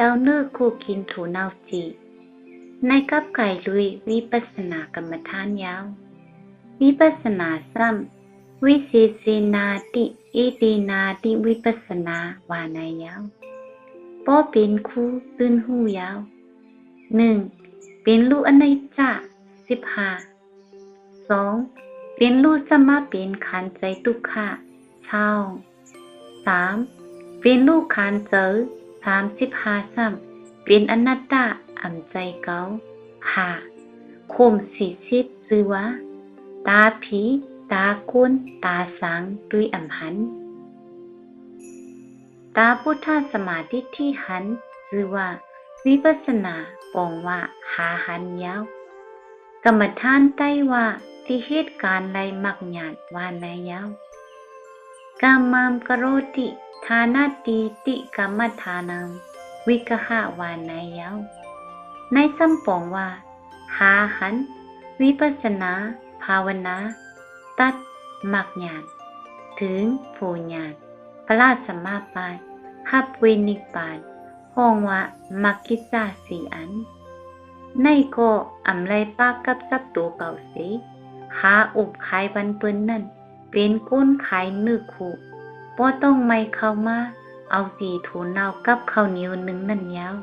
จ้าเนื้อคู่กินถูนาวจีในกับไก่ลุยวิปัสสนากรรมฐานยาววิปัสสนาซ้ำวิเศษนาติอิตินาติวิปัสสนาวานายาวป้อเป็นคู่ตื่นหูยาว1เป็นลูกอนัยจา15 2เป็นลูกสมาเป็นขันใจทุกขะเช่า3เป็นลูกขันเจอ35ซ้ำเป็นอนัตตาอ่ำใจเก้า5ข่ม40ซื่อว่าตาผีตาก้นตาสังด้วยอ่ำหันตาพุทธสมาธิที่หันซื่อว่าวิปัสสนาปองว่าหาหันยาวกรรมฐานใต้ว่าที่เหตุการณ์ไรมักหยาดวานายยาวกามามกโรติทานาติติกรรมฐานังวิกหาวานายยาวในสัมปองว่าหาหันวิปัสสนาภาวนาตัดมักหยาดถึงผูหยาดพระสมาปานหับเวนิปานห้องว่ามักกิจา4อันในก็อำไลปากกับสับตัวเก่าสิหาอุบขายบันเปิ้นนั่นเป็นก้นขายนึกขู่บ่ต้องไม่เข้ามาเอาสีถูนาวกับข้าวเหนียวนึงนั่นยาว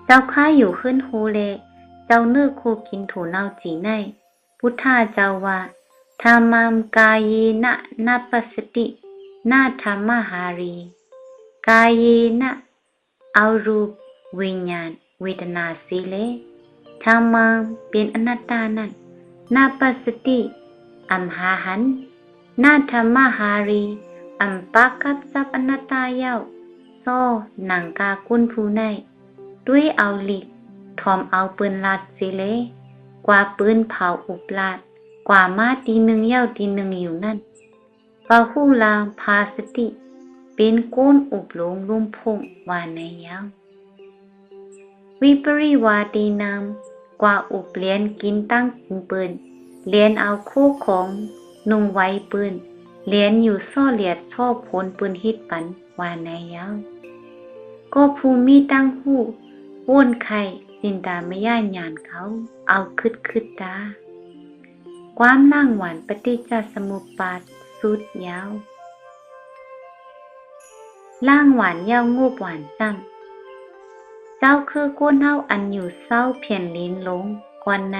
เจ้าข้าอยู่ขึ้นโฮเลเจ้านึกขู่กินถูนาวจีในพุทธาเจ้าว่าธรรมามกายเยนะนาปัสสตินาธรรมหารีกายเยนะเอารูปวิญญาณเวทนาสีเลธรรมามเป็นอนัตตานั่นนาปัสสติอัมหาหันนาธรรมหารีอัมปากับจับอนัตตายาวซ้อหนังกากุนผู้ในด้วยเอาลิดทอมเอาปืนลาดสิเลกว่าปืนเผาอุบลาดกว่ามาตีหนึ่งยาวตีหนึ่งอยู่นั่นปะหูลางพาสติเป็นก้นอุบลงลุ่มพงวานในยาววิปริวาตีนามกว่าอุบเลียนกินตั้งกินปืนเลียนเอาคู่ของนุ่งไว้ปืนเลียนอยู่ซ่อเลียดชอบผลปืนฮิตปันวานในยาวก็ภูมิตั้งหูอ้วนไข่สินตาไม่ย่าหยานเขาเอาคึดตาความนั่งหวานปฏิจจสมุปบาทสุดยาวล่างหวานยาวงูบหวานซ้ำเจ้าคือก้นเฮาอันอยู่เศร้าเพียนลิ้นลงกวนใน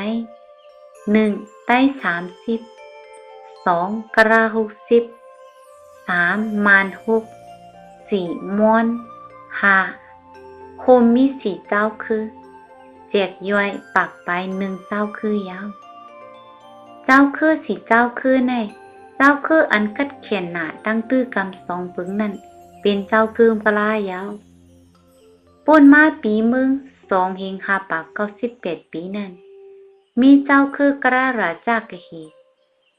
1ใต้30 2กระ60 3มาน6 4มวน5โคมมี4เจ้าคือเจียกย่อยปักไป1เจ้าคือยาวเจ้าคือ4เจ้าคือในเจ้าคืออันกัดเขียนหนาตั้งตื้อกำ2ปึงนั่นเป็นเจ้าคือปลายาวป่นมาปีมึง2เฮง5ปาก98ปีนั่นมีเจ้าคือกระราจากะหี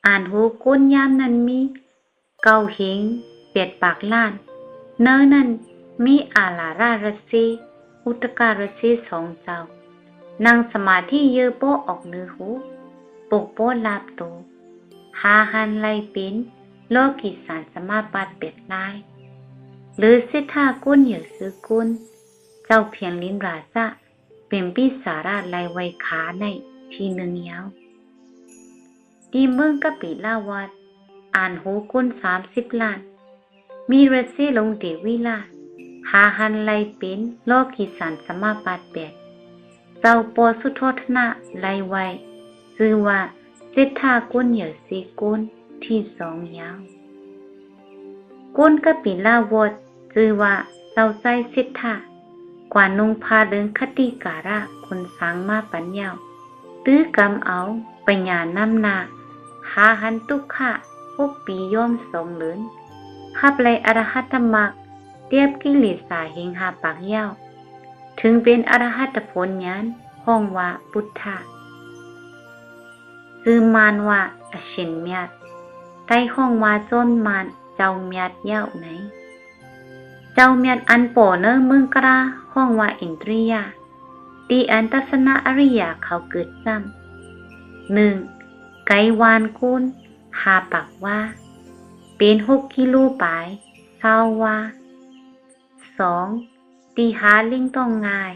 อ่านหูก้นยามนั้นมี9เฮง8ปากล้านเนื้อนั้นมีอาลาราระเซอุตการะเซ2เจ้านั่งสมาธิเยอะโปออกเนื้อหูปกโปลาบโตหาหันไลเป็นโลกิสารสมาบัติเป็ดลายหรือสิทธากุนเหยื่อซื้อกุนเจ้าเพียงลิ้นราชะเป็นปีสาราไลไวขาในทีหนึ่งยาวดีเมืองกะปิลาวัดอ่านหูกุน30 ล้านมีเรซีลงเดวิลาหาหันไลเป็นโลกิสารสมาบัติเป็ดเจ้าปอสุโธธนะไลไวชื่อว่าสิทธากุนเหยื่อซีกุนที่2ยาวกุนกะปิลาวัดชื่อว่าเจ้าใจสิทธากว่านุงพาเดินคติการะคนสร้างมาปัญญาตื้อกำเอาปัญญานำนาหาหันตุกขะ6 ปีย่อม2 เหลือนขับไลอรหัตมรรคเทียบกิเลสาเฮง5ปากยาวถึงเป็นอรหัตผลญาณห้องว่าพุทธะซื้อมานว่าอชินเมียดใต้ห้องว่าจนมานเจ้าเมียดยาวไหนเจ้าเมียดอันโปเนเมืองกระห้องว่าอินทรียาตีอันตัสนะอริยาเขาเกิดซ้ำ1ไกวานกุน5ปากว่าเป็น6 กิโลปลาย20ว่า2 ตีหาลิงต้องง่าย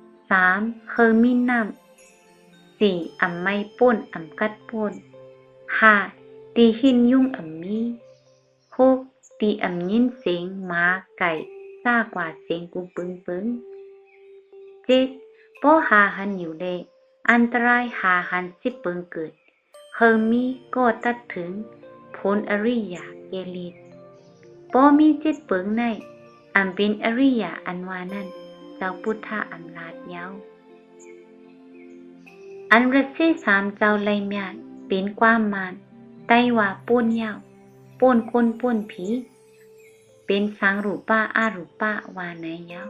3เคยมีน้ำ4อ่ำไม่ป่นอ่ำกัดป่น5ตีหินยุ่งอ่ำมี6ตีอ่ำยินเสียงหมาไก่ซ่ากว่าเสียงกูปึ้งปึ้ง7ป้อหาหันอยู่เดอันตรายหาหันสิเปิงเกิดเคยมีก็ตัดถึงผลอริยาเกลิดป้อมีจิตเปิงในอันเป็นอริยาอันว่านั้นเจ้าพุทธะอันลาดยาวอันรัสซี3เจ้าไลเมียนเป็นความมานไต้ว่าป่นยาวป่นคนป่นผีเป็นสังรูปะอารูปะว่าไหนยาว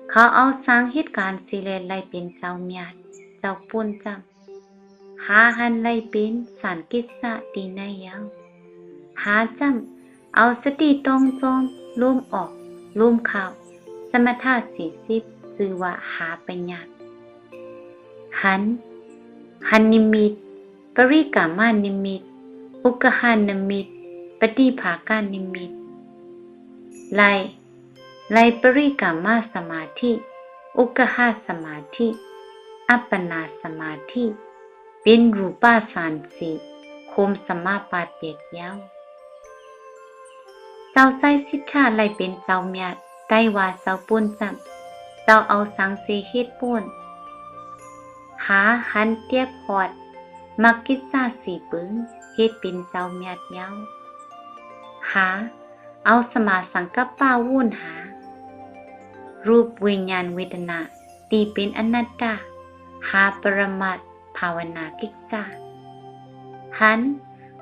เขาเอาสังเหตุการณ์สิเลไลเป็นเจ้าเมียนเจ้าป่นจำหาหันไลเป็นสารกิสะตีในยาวหาจำเอาสติตองจอมลุ่มออกลุ่มเข้าสมถะ40ชื่อว่าหาปัญญาหันนิมิตปริกามานิมิตอุกหานิมิตปฏิภาคานิมิตไลปริกามาสมาธิอุกหาสมาธิอัปปนาสมาธิเป็นรูปาสานสีโคมสมาปาเจกยาวเจ้าใจสิทธาไลเป็นเจ้าเมียดไต้ว่าเจ้าป่นจำเจ้าเอาสังเสเฮ็ดป่นหาหันเตียบหอดมักกิจา4ปึงเฮ็ดเป็นเจ้าเมียดยาวหาเอาสมาสังกัปปาวุ่นหารูปวิญญาณเวทนาตีเป็นอนัตตาหาปรมัตถ์ภาวนากิจจาหัน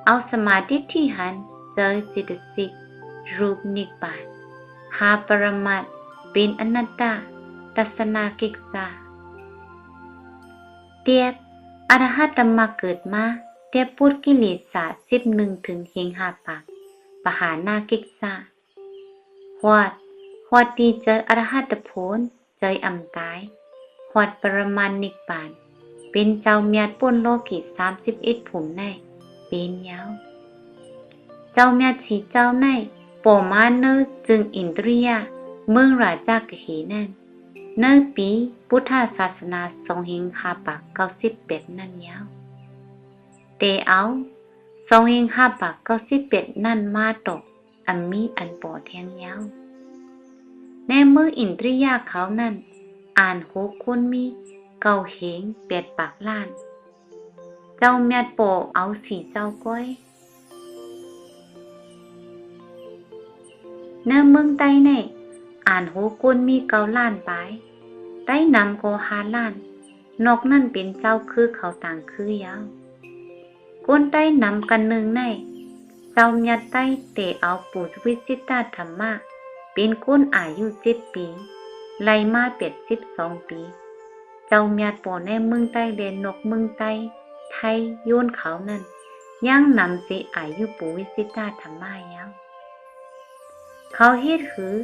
เอาสมาธิที่หันเจอจิตสิกรูปนิพพานหาปรมัตถ์เป็นอนัตตาทัศนากิจจาเตียบอรหัตมรรคเกิดมาเตียบพุทธกิเลส11ถึงเฮง5ปากปหานากิจจาหวดดีเจออรหัตผลเจออำตายหวดปรมานิพพานเป็นเจ้าเมียดป่นโลกิ31ภูมิในเป็นยาวเจ้าเมียดสีเจ้าในปอมาเนจึงอินทรียเมืองราจากเหนั่นเนปีพุทธศาสนา2เฮง5ปาก98นั่นยาวเตเอา2เฮง5ปาก98นั่นมาตกอันมีอันปอแทงยาวในเมืองอินทรียเขานั่นอ่าน6คนมี9เฮง8ปากล้านเจ้าเมียดปอเอา4เจ้าก้อยในเมืองใต้ในอ่าน6คนมี9ล้านปลายใต้นำก็5ล้านนอกนั่นเป็นเจ้าคือเขาต่างคือยาวคนใต้นำกันหนึ่งในเจ้าเมียดใต้เตเอาปุถวิสิตาธรรมะเป็นคนอายุ7ปีไล่มา12ปีเจ้าเมียดปอในเมืองใต้เดนนกเมืองใต้ไทยโยนเขานั่นยังนำเสอายุปุวิสิตาธรรมะยาวเขาเฮ็ดคือ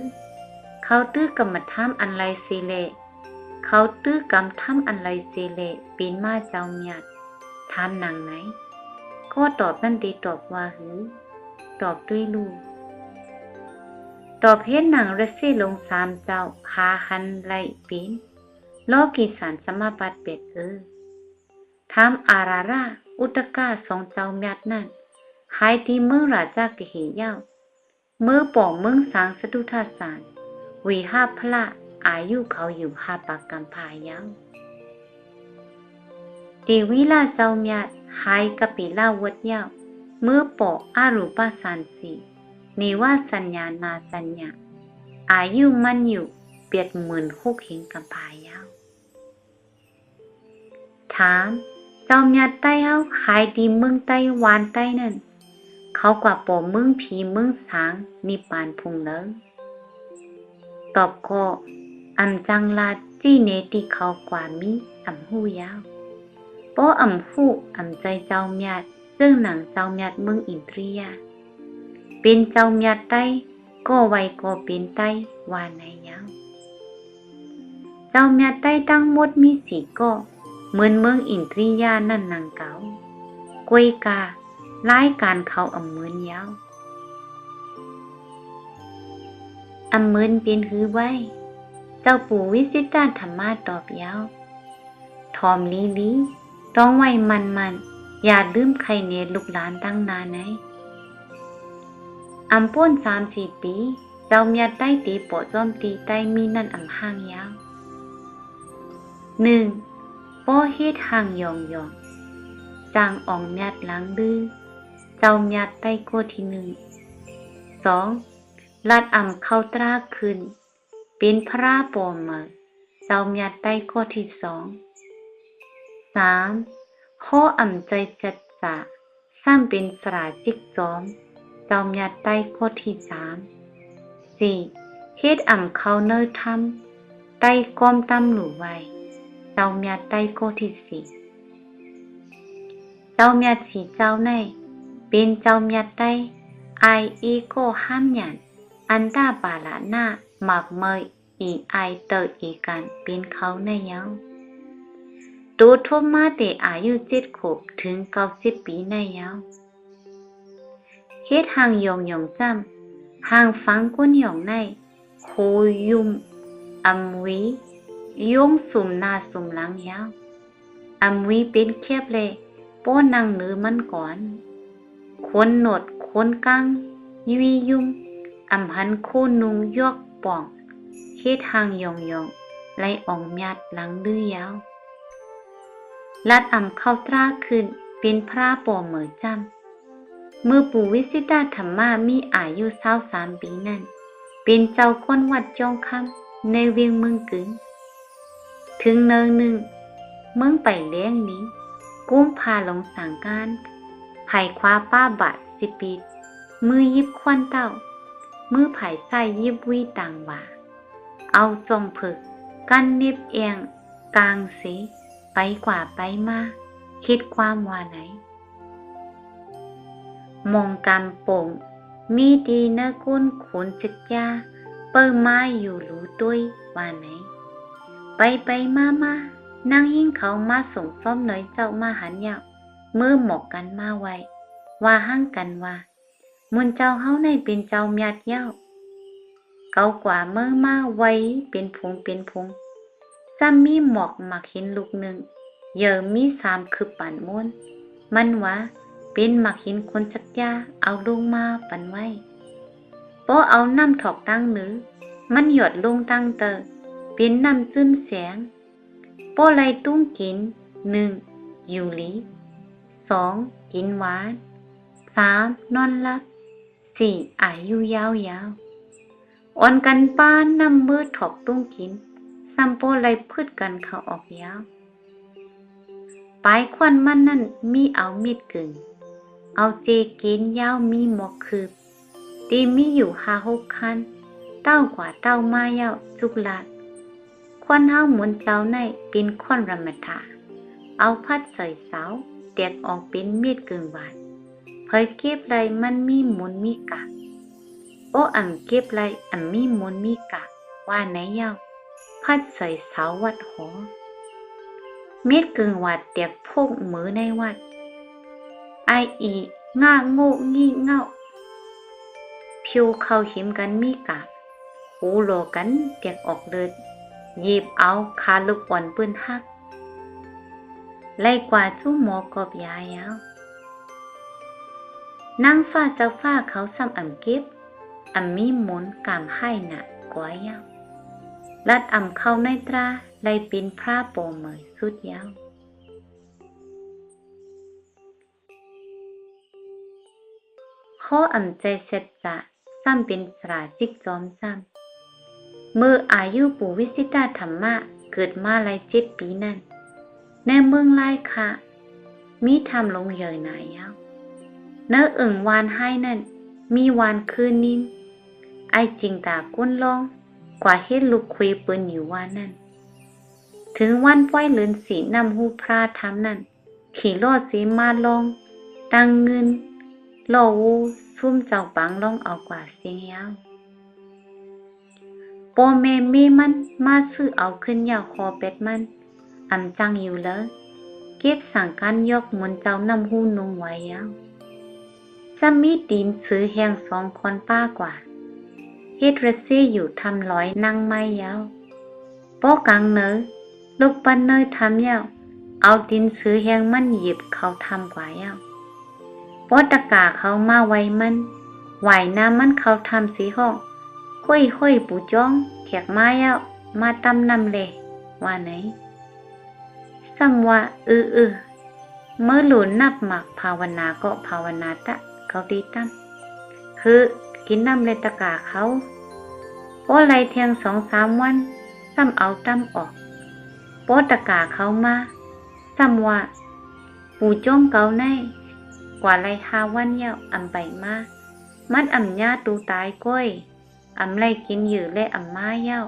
เขาตื้อกรรมธรรมอันไรเสเลเขาตื้อกรรมธรรมอันไรเสเลเป็นมาเจ้าเมียดถามนางไหนก็ตอบนั่นดีตอบว่าหือตอบด้วยลูกตอบเฮ็ดหนังรัสเซียลง3เจ้าหาหันไรเป็นโลกิสารสมาบัติเป็ดถามอาราราอุตกา2เจ้าเมียดนั่นหายที่เมืองราจากะเหยาวเมื่อป่อเมืองสังสตุทาสารวี5พระอายุเขาอยู่5ปากกำพายาวตีวิลาเจ้าเมียดหายกะปิลาวัดยาวเมื่อป่ออารูปสานสีนิวาสัญญานาสัญญาอายุมันอยู่86,000เฮงกำพายาวถามเจ้าเมียดใต้เฮาหายดีเมืองใต้วานใต้นั่นเขากว่าป่อเมืองผีเมืองสางนิปานพุงเลิงตอบก็อันจังลาจี้เนติเขากว่ามีอำหูยาวป้ออำหูอำใจเจ้าเมียดซึ่งหนังเจ้าเมียดเมืองอินทรียาเป็นเจ้าเมียดใต้ก็ไวก็เป็นใต้ว่าไหนยาวเจ้าเมียดใต้ทั้งหมดมี4ก็เหมือนเมืองอินทรียานั่นนางเก่ากวยการายการเขาอำเมินยาวอำเมินเป็นหือไว้ เจ้าปู่วิสิตาธรรมะตอบยาวทอมลีลีต้องไว้มันอย่าลืมใครเนลูกหลานตั้งนานไหนอำป้น3-4 ปีเจ้าเมียได้ตีปอจอมตีใต้มีนั่นอำห่างยาว1ป้อเฮ็ดห่างยองจางอ่องเมียดหลังดื้อเจ้าเมียดได้โกที่2ลาดอำเข้าตราขึ้นเป็นพระปอมเมอเจ้าเมียดได้โกที่3ข้ออำใจจัดสะซ้ำเป็นสราจิกจอมเจ้าเมียดได้โกที่4เฮ็ดอำเข้าเนอทำใต้ก้อมตำหลูไว้เจ้าเมียดได้โกที่4เจ้าเมียดสีเจ้าในเป็นเจ้าเมียดได้ไออีโกห้ามหยันอันตาบาละหน้าหมักเมยอีไอเตออีกันเป็นเขาในเย้าตัวทบมาแต่อายุ7 ขวบถึง90 ปีในเย้าเฮ็ดห่างยองจ้ำห่างฟังก้นหยองในโคยุมอำวียงสุ่มหน้าสุ่มหลังเย้าอำวีเป็นเคียบเลยป้อนั่งเนื้อมันก่อนคนหนดคนกังยุยยุมอำหันโคนุงยอกป่องเฮ็ดห่างยองไล่อ่องญาติหลังดื้อยาวลัดอำเข้าตราขึ้นเป็นพระปอเหมือจำมือปู่วิสิตาธรรมะมีอายุ23 ปีนั่นเป็นเจ้าคนวัดจองคำในเวียงเมืองกึ่งถึงเนิงหนึ่งเมืองไปเลี้ยงนี้กุ้มพาลงสั่งการไผ่คว้าป้าบาด10 ปีมือยิบควันเต้ามือไผ่ใส่ยิบวีต่างว่าเอาจงผึกกันนิบเอียงกลางสีไปกว่าไปมาคิดความว่าไหนมองกำโป่งมีดีเนื้อก้นขนจิตยาเปิ้มาอยู่หลูตุ้ยว่าไหนไปมานั่งหิ้งเขามาส่งซ้อมหน่อยเจ้ามาหันยาวมือหมอกกันมาไว้ว่าห้างกันว่ามุนเจ้าเฮาในเป็นเจ้าเมียดเย้าเกากว่าเมื่อมาไว้เป็นพงซ้ำมีหมอกมักเห็นลูกหนึ่งเยอะมี3คือปั่นม้วนมันว่าเป็นมักเห็นคนจักยาเอาลงมาปั่นไว้โปเอาน้ำถอกตั้งหรือมันหยดลงตั้งเตอเป็นน้ำซึมแสงโปไลตุ้งกิน1อยู่หลี2กินหวาน3นอนหลับ4อายุยาวอ่อนกันป้านน้ำมือถอกตุ้งกินซัมโปไลพืชกันเขาออกยาวปลายควันมันนั่นมีเอามีดกึ่งเอาเจกินยาวมีหมอกคืบตีมีอยู่5-6 คันเต้ากว่าเต้ามายาวจุกลาดควันเฮาหมุนเจ้าในเป็นควันรำมะทาเอาพัดใส่เสาแตกออกเป็นมีดกึ่งหวานเผยเก็บไรมันมีหมุนมีกากโอ้อังเก็บไรอันมีหมุนมีกากว่าไหนยาวพัดใส่เสาวัดหอเม็ดกึ่งวัดเตียกพกมือในวัดไออีง่าโง่งี่เง่าผิวเข้าหิมกันมีกากหูโลกันเตียกออกเลือดหยิบเอาคาลูกอ่อนปืนหักไล่กว่าชู้หมอกอบยายาวนั่งฟ้าเจ้าฟ้าเขาซ้ำอ่ำเก็บอ่ำมีหมุนกามให้หนักกว่ายาวลัดอ่ำเข้าในตราไล่เป็นพระโปเหมยสุดยาวข้ออ่ำใจเสร็จจะซ้ำเป็นสราจิกจอมซ้ำเมื่ออายุปู่วิสิตาธรรมะเกิดมาไล่7 ปีนั่นในเมืองไล่ค่ะมีทำลงเยยหนายาวเนื้ออึ่งวานให้นั่นมีวานคืนนินไอจริงตาก้นลองกว่าเฮ็ดลูกคุยปืนอยู่ว่านั่นถึงวันป้อยเลือนสีนำหูพระทำนั่นขี่รอดสีมาลองตังเงินล่อวูซุ่มเจ้าปังลองเอากว่าเสียงยาวปอแม่มันมาซื้อเอาขึ้นยาวคอเป็ดมันอำจังอยู่เลยเก็บสั่งการยกมนเจ้านำหูนุงไว้ยาวจะมีตีนซื้อแหง2 คนป้ากว่าเฮ็ดระซี่อยู่ทำร้อยนั่งไม้ยาว ป้อกลางเนอลูกปั้นเนยทำยาวเอาดินซื้อแหงมันหยิบเขาทำกว่ายาวป้อตะกาเขามาไว้มันไหวน้ำมันเขาทำสีห้องค่อยปูจ้องแขกไม้ยาวมาตำนำเลยว่าไหนซ้ำว่าเเมื่อหลุนนับหมักภาวนาก็ภาวนาตะเขาดีตั้มคือกินน้ำเลยตะกาเขาเพราะไรเทียง2-3 วันซ้ำเอาตั้มออกโป๊ตะกาเขามาซ้ำว่าปูจ้องเกาในกว่าไร5 วันเย้าอำไปมามันอำญาตูตายก้อยอำไรกินอยู่และอำมาเย้า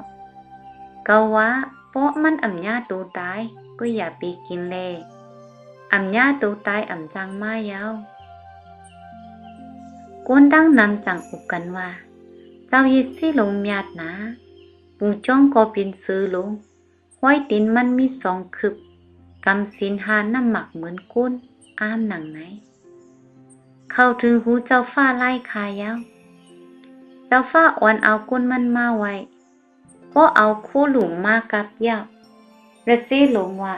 เกาว่าเพราะมันอำญาตูตายก็อย่าไปกินเลยอำญาตูตายอำจังมาเย้าก้นดังนำจังอุกกันว่าเจ้ายิสิลงเมียดนะปูจ้องก็เป็นซื้อลงห้อยตินมันมี2 คืบกำสินหาน้ำหมักเหมือนก้นอ้ามหนังไหนเข้าถึงหูเจ้าฟ้าไล่คายาวเจ้าฟ้าอ่อนเอาก้นมันมาไว้เพราะเอาคู่หลุมมากับยาวระซีหลงว่า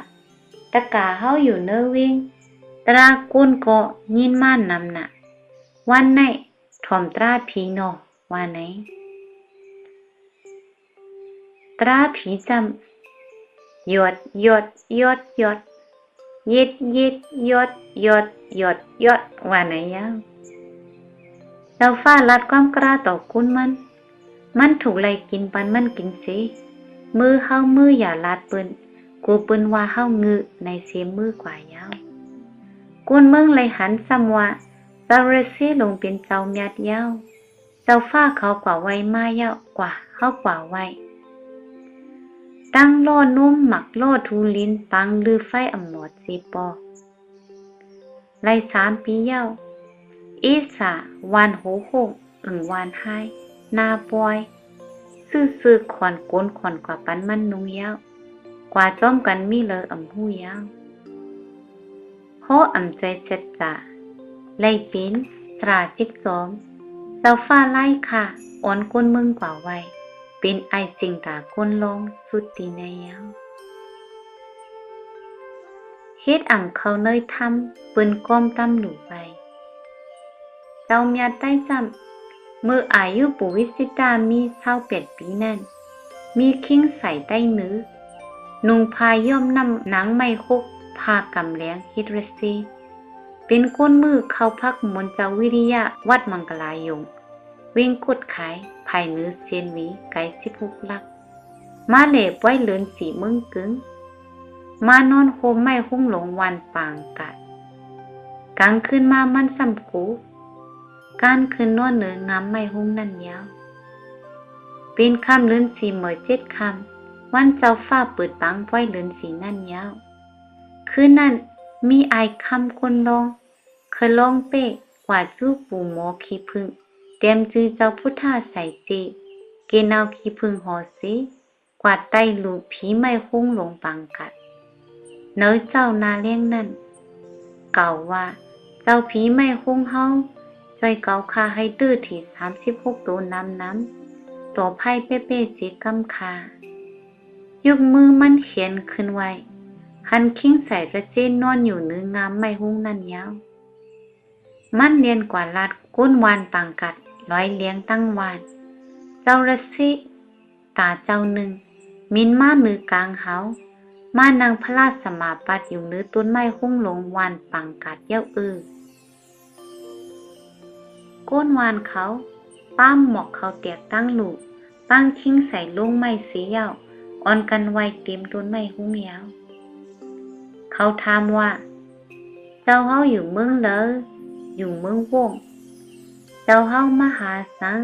ตะกาเฮาอยู่เนวิ่งตราก้นก็ยินม่านนำน่ะวันไหนถ่อมตราผีนอว่าไหนตราผีจำยอดเย็ดยอดว่าไหนยาวเจ้าฟ้าลัดความกล้าต่อคุณมันถูกไล่กินปันมันกินสิมือเฮามืออย่าลาดปืนกูปืนว่าเฮางือในเสียมือกว่ายาวกุนเมืองเลยหันซ้ำว่าเจ้าเรซีลงเป็นเจ้าเมียดยาวเจ้าฟ้าเขากว่าไว้มายาวกว่าเฮากว่าไว้ตั้งล่อนุ่มหมักล่อทูลินปังลือไฟอำหมดสีปอไล่3 ปียาวอีสาวานโหโหวานไห้นาปอยซื่อขอนก้นขอนกว่าปันมันนุ่งยาวกว่าจ้อมกันมีเลยอำหูยาวโหอำใจจัดจ่าไล่เป็นตราจิก2เจ้าฟ้าไล่ค่ะอ่อนก้นมึงกว่าไว้เป็นไอสิงตาก้นลงสุดตีในยาวเฮ็ดอ่ำเขาเนยทำปืนก้มตำหลูไปเจ้าเมียใต้จำเมื่ออายุปุวิสิตามี28 ปีนั่นมีคิงใส่ใต้เนื้อนุ่งพาย่อมนำหนังไม้คุกพากำแหลงฮิตรซีเป็นก้นมือเข้าพักมนเจ้าวิริยะวัดมังกลายงวิ่งกดขายภายเนื้อเซียนหวีไก่16 ลักมาเหล็บไว้เลือนสีมึงกึ่งมานอนโคมไม้หุ้งหลงวันปางกัดกลางคืนมามันซ้ำกูการคืนนอนเหนืองามไม้หุ้งนั่นยาวเป็นคำเลือนสีเหมย7 คำวันเจ้าฟ้าเปิดปังไว้เลือนสีนั่นยาวคืนนั้นมีไอคำคนลองเคยลองเป๊ะกว่าจู้ปูหมอขี้พึ่งเต็มจือเจ้าพุทธาใส่จีเกณเอาขี้พึ่งหอสีกว่าไต้ลูกผีไม้หุ้งหลงปังกัดเนื้อเจ้านาเลี้ยงนั่นเก่าว่าเจ้าผีไม้หุ้งเฮาใจเก่าคาให้ตื้อที่36 ตัวน้ำตัวไพ่เป้สีกำคายกมือมันเขียนขึ้นไว้คันคิงใส่ระเจนนอนอยู่เนื้องามไม้หุ้งนั่นยาวมันเรียนกว่าลัดก้นวานปังกัดร้อยเลี้ยงตั้งวานเจ้าระซิตาเจ้าหนึ่งมินมามือกลางเฮามานางพระราชสมาปัตอยู่เนื้อต้นไม้หุ้งหลงวานปังกัดเย้าก้นวานเขาป้ามหมอกเขาเตียกตั้งหลูกตั้งคิงใส่ลงไม้สียาวอ่อนกันไว้เต็มต้นไม้หุ้งยาวเขาถามว่าเจ้าเฮาอยู่เมืองเลยอยู่เมืองวงเจ้าเฮามาหาสัง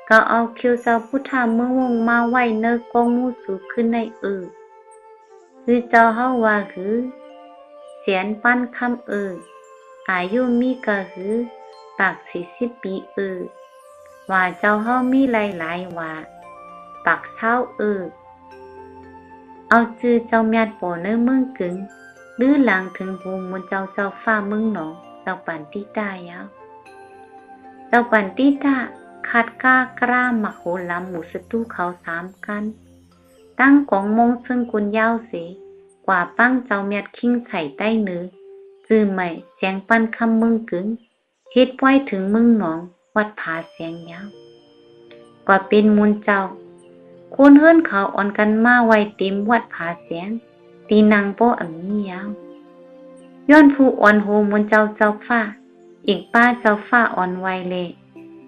ก็เอาคิวเจ้าพุทธาเมืองวงมาไว้เนกองมูสูขึ้นในคือเจ้าเฮาว่าคือเสียนปั้นคำอายุมีก็คือปาก40 ปีว่าเจ้าเฮามีหลายๆว่าปากเช้าเอาจื้อเจ้าเมียดปอเนเมืองกึ่งหรือหลังถึงหูมนเจ้าฟ้าเมืองหนองเจ้าปันติตายาวเจ้าปันติตาขาดกล้ากล้าหมักโหลำหมูสตูเขา3 กันต ตั้งกองมงซึ่งกุนยาวเสกว่าปั้งเจ้าเมียดคิงไข่ใต้เนื้อจื้อใหม่เสียงปั้นคำมึงกึ่งเฮ็ดไว้ถึงมึงหนองวัดผาเสียงยาวกว่าเป็นมูลเจ้าคนเฮือนเขาอ่อนกันมาไว้เต็มวัดผาเสียงตีนางโป้อันนี้ยาวย้อนผู้อ่อนโหมูลเจ้าฟ้าอีกป้าเจ้าฟ้าอ่อนไวเลย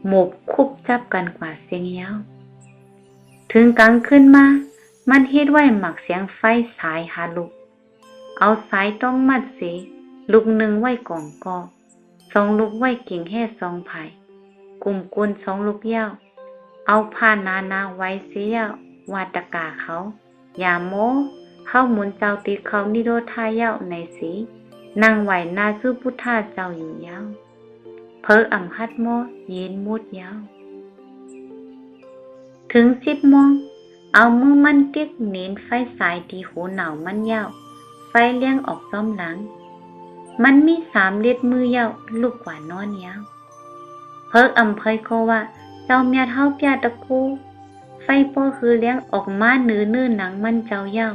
หมบคุบจับกันกว่าเสียงยาวถึงกลางขึ้นมามันเฮ็ดไว้หมักเสียงไฟสายหาลูกเอาสายต้องมัดเสลูกหนึ่งไว้กองกอ2 ลูกไว้กิ่งแห่2 ไผ่กลุ่มกุน2 ลูกยาวเอาผ้านาไว้เสียวาตกาเขาอย่าโม้เข้าหมุนเจ้าตีเขานิโรธายาวในสีนั่งไหวนาซื้อพุทธาเจ้าอยู่ยาวเพออ่ำฮัดโมเย็นมุดยาวถึง10 โมงเอามือมันเก็กเน้นไฟสายที่หูหนาวมันยาวไฟเลี้ยงออกซ้อมหลังมันมี3 เล็ดมือยาวลูกกว่านอนยาวเพิกอำเภยก็ว่าเจ้าเมียเฮาเปียตะกูไฟป้อคือเลี้ยงออกมาเนื้อหนังมันเจ้ายาว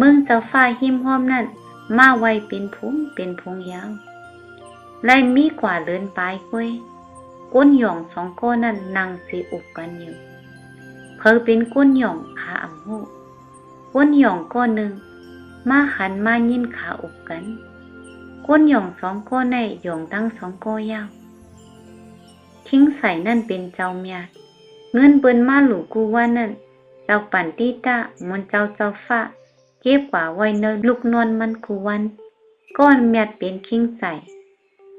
มึงเจ้าฟ้าหิมห้อมนั่นมาไว้เป็นพงยาวไล่มีกว่าเลินปลายก้อยก้นหย่อง2 ก้อนนั่นนั่งสิอุบกันอยู่เพิกเป็นก้นหย่องขาอ่ำหูก้นหย่องก้อนหนึ่งมาหันมายินขาอุบกันก้นหย่อง2 ก้อนในหย่องตั้ง2 ก้อยาวทิ้งใส่นั่นเป็นเจ้าเมียเงินเปิ้นมาหลูกูว่านั่นเจ้าปันติตะมนเจ้าฟ้าเก็บกว่าไว้เนลูกนอนมันกูวันก้อนเมียดเป็นคิงใส่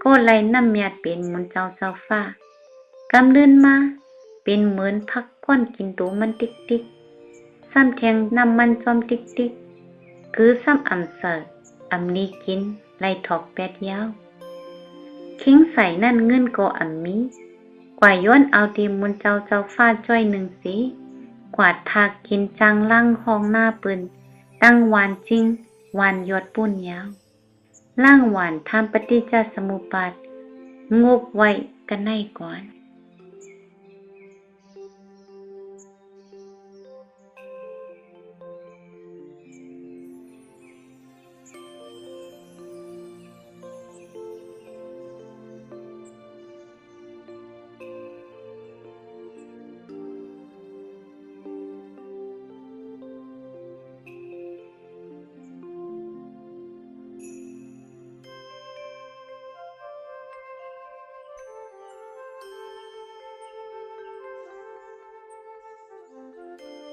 ก็ไล่น้ำเมียดเป็นมนเจ้าฟ้ากำเดินมาเป็นเหมือนพักก้อนกินตัวมันติ๊กซ้ำแทงน้ำมันจอมติ๊กคือซ้ำอ่ำเสออ่ำนี้กินไล่ถอกแปดยาวคิงใส่นั่นเงินก็อ่ำมีกว่าย้อนเอาตีมนเจ้าฟ้าจ้อยหนึ่งสิกว่าทากกินจังล่างห้องหน้าปืนตั้งหวานจริงหวานยอดปุ้นยาวล่างหวานทำปฏิจจสมุปบาทงบไว้กันในก่อน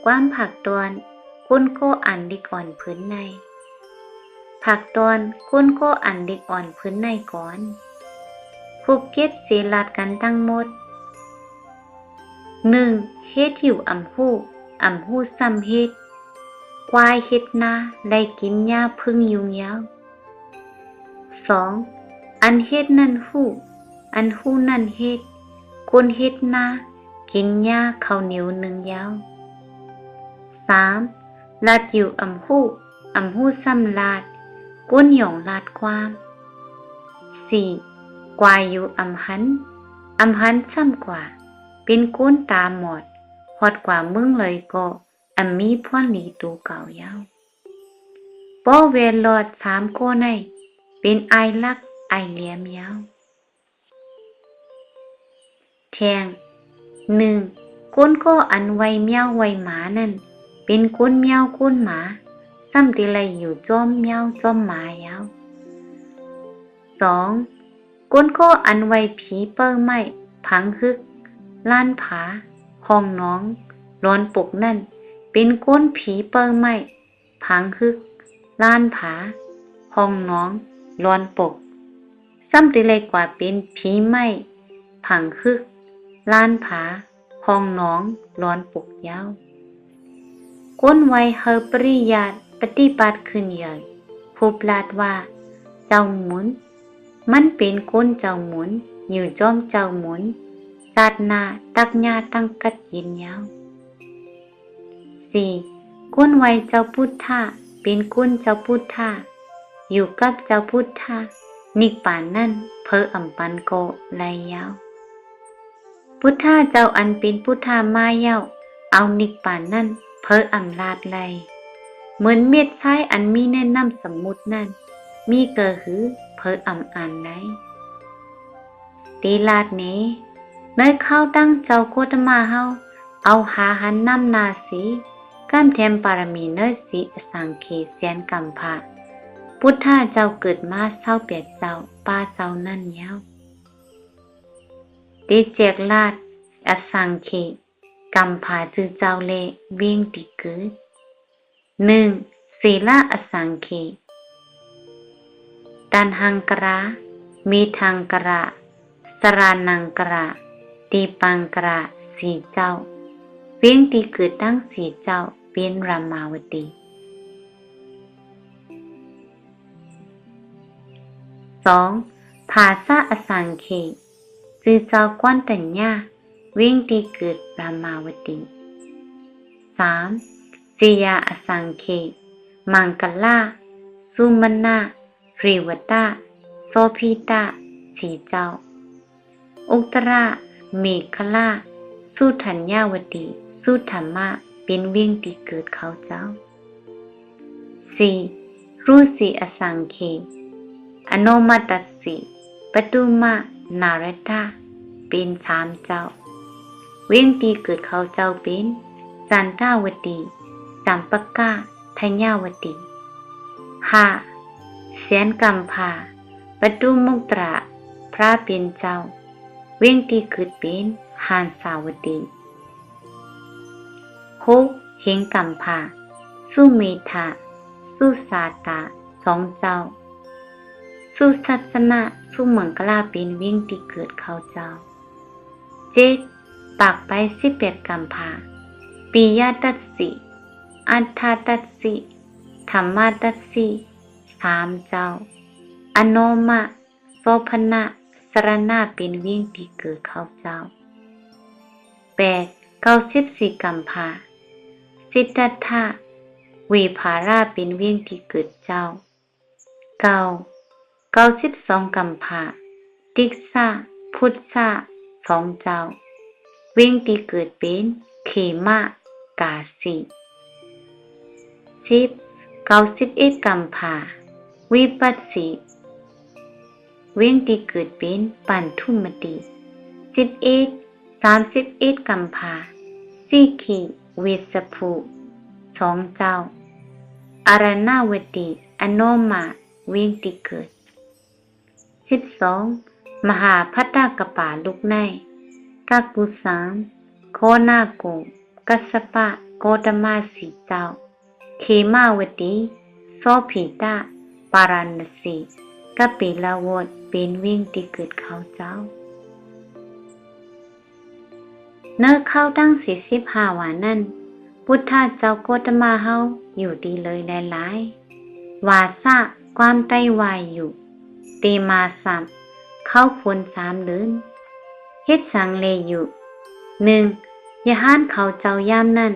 ความผักตอนก้นโก้อันดิกอ่อนพื้นในผักตอนก้นโก้อันดิกอ่อนพื้นในก่อนภูเก็ตเสลาดกันทั้งหมด 1. เฮ็ดหิวอ่ำหูซ้ำเฮ็ดควายเฮ็ดนาได้กินหญ้าพึ่งยุงยาว 2. อันเฮ็ดนั่นหูอันหูนั่นเฮ็ดคนเฮ็ดนากินหญ้าข้าวเหนียว1 ยาว 3. ลาดอยู่อ่ำหูซ้ำลาดก้นหย่องลาดความ 4. กวายอยู่อ่ำหันซ้ำกว่าเป็นก้นตาหมดฮอดกว่ามึงเลยก็อ่ำมีพ่อหลีตูเก่ายาวป้อเวลอด3 ก้นในเป็นไอลักไอเหลี่ยมยาวแทง 1. ก้นก็อันไวเมียวไวหมานั่นเป็นก้นเมียวก้นหมาซ้ำติไลอยู่จอมเมียวจอมหมายาว 2. ก้นก็อันไวผีเปิ้งไม้ผังฮึกล้านผาห้องน้องร้อนปกนั่นเป็นก้นผีเปิ้งไม้ผังฮึกล้านผาห้องน้องร้อนปกซ้ำติไลกว่าเป็นผีไม้ผังฮึกล้านผาห้องน้องร้อนปกยาวก้นไวเฮอปริยาตปฏิบัติขึ้นใหญ่ผู้ปลาดว่าเจ้าหมุนมันเป็นก้นเจ้าหมุนอยู่จอมเจ้าหมุนศาสนาตักญาตั้งกัดยินยาว 4. ก้นไวเจ้าพุทธะเป็นก้นเจ้าพุทธะอยู่กับเจ้าพุทธะนิพพานนั่นเพออ่ำปันโกไลยาวพุทธะเจ้าอันเป็นพุทธะมายาวเอานิพพานนั่น เพออำลาดไลเหมือนเม็ดทรายอันมีในน้ำสมุทรนั่นมีเกอหือเพออำอันไลตีลาดนี้เนยเข้าตั้งเจ้าโคตมาเฮาเอาหาหันน้ำนาสีกันแถมปารมีเนยสีสังเขเสียนกำพาพุทธาเจ้าเกิดมาเศร้าเปียดเจ้าป้าเจ้านั่นเย้าตีเจกลาดอสังเขกำพาจือเจ้าเลเวียงติเกิด1. ศีลาอสังเขตันหังกระมีทังกระสรานังกระตีปังกระสีเจ้าเวียงติเกิดตั้งสีเจ้าเป็นรามาวตี2. ภาษาอสังเขจือเจ้ากวนตัญญาเวียงติเกิดรามาวตี 3. สิยาอสังเขมังกลาสุมนารีวตาโสภิตาสีเจ้าอุตระเมฆลาสุธัญญาวตีสุธรรมะเป็นเวียงติเกิดเขาเจ้า 4. รูสีอสังเขอโนมัตสิปตุมะนารตาเป็น3เจ้าเวียงติเกิดเขาเจ้าเป็นสันตาวตีสัมปกะธัญญาวตี 5. เสียนกัมพาปตุมุตระพระเป็นเจ้าเวียงติเกิดเป็นหานสาวตี 6. เหงกัมพาสุเมธาสุสาตา2เจ้าสุสัสนะสุมังกลาเป็นเวียงติเกิดเขาเจ้า 7. ปากไป18กัมพาปิยตัสสิอัฏฐตัสสิธรรมตัสสิ3เจ้าอโนมะโสภณะสรณะเป็นเวียงติเกิดเขาเจ้า 8. 94กัมพาสิทธัตถะวิภาราเป็นเวียงติเกิดเจ้า 9. 92กัมพาติกษะพุทธะ2เจ้าเวียงติเกิดเป็นเขมะกาสี 10. 91กัมพาวิปัสสิเวียงติเกิดเป็นปันธุมติ 11. 31กัมพาสิขิเวสภู2เจ้าอารณาวตีอโนมาเวียงติเกิด 12. มหาพัตตกปาลุกในกักกุสามโคนาโกกัสสปะโกตมาสีเจ้าเขมาวตีโสภิตาปาราณสีกัปปิลาวดเป็นเวียงติเกิดเขาเจ้าเนื้อเข้าตั้ง45วันนั้นพุทธาเจ้าโกตมาเฮาอยู่ดีเลยหลายๆวาสะความไต้วายอยู่เตมาสัมเข้าฝน3เดือนเฮ็ดสังเลอยู่ 1. อย่าห้านเขาเจ้ายามนั้น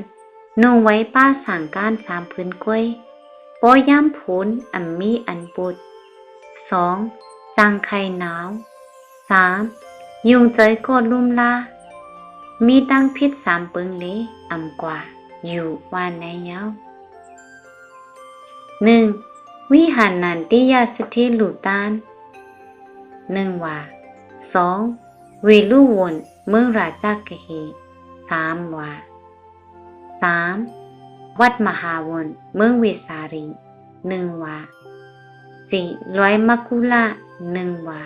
นุ่งไว้ป้าสั่งการ3พื้นกล้วยปอยามผลอันมีอันปุด 2. จังไข่หนาว 3. ยุงเจยโกดลุ่มลามีตั้งพิษ3ปึงเลอำกว่าอยู่ว่าในยาว 1. วิหารนันติยาสถิหลุตาน1ว่า 2. เวลุวนเมืองราชกเห3ว่า 3. วัดมหาวนเมืองเวสารี1ว่า 4. ร้อยมักคุละ1ว่า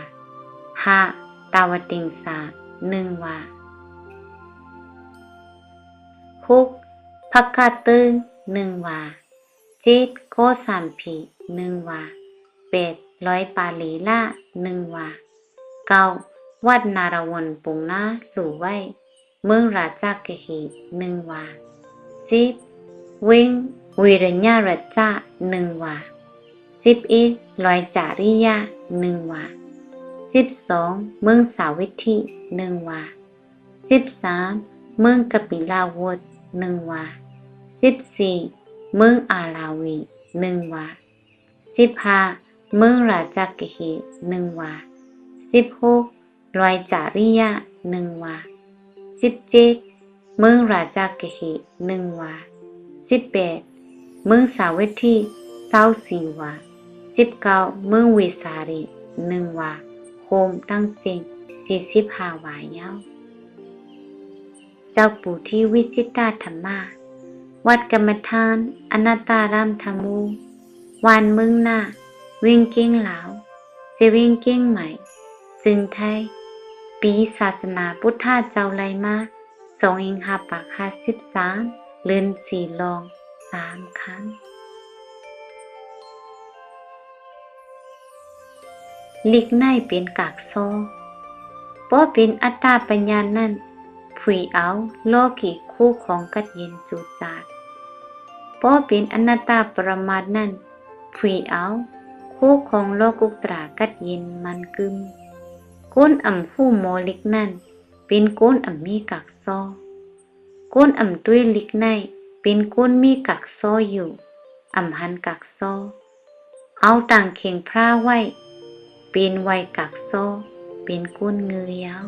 5. ตาวติงสา1ว่า 6. ภักกะตึง1ว่า 7. โกสัมพี1ว่า 8. ร้อยปาลีละ1ว่า 9. วัดนารวนปุงนาสู่ไว้เมืองราชกเห1ว่า 10. เวงวิริญญารัจจะ1ว่า 11. ร้อยจาริยะ1ว่า 12. เมืองสาวิตถี1ว่า 13. เมืองกปิลาวด1ว่า 14. เมืองอาลาวี1ว่า 15. เมืองราชกเห1ว่า 16. ร้อยจาริยะ1ว่า 17. เมืองราชกเห1ว่า 18เมืองสาวัตถี24วา19เมืองเวสาลี1วาโฮมตั้งเจง45วายาวเจ้าปู่ที่วิจิตรธรรมาวัดกรรมฐานอนัตตารามธรรมูวานเมืองหน้าเวียงเก้งหลาวเซเวียงเก้งใหม่ซึ่งไทยปีศาสนาพุทธาเจ้าไลมา2553เลือน4ลอง3ครั้งลิกในเป็นกากซอป้อเป็นอัตตาปัญญานั่นผุยเอาโลกิคู่ของกัดเย็นสูจาดป้อเป็นอนัตตาปรมาทนั่นผุยเอาคู่ของโลกุตรากัดเย็นมันกึมก้นหูโมลิกนั่นเป็นก้นมีกากซอก้นตุ้ยลิกในเป็นก้นมีกากซออยู่หันกากซอเอาต่างเข่งพระไว้เป็นไว้กากซอเป็นก้นเงือยาว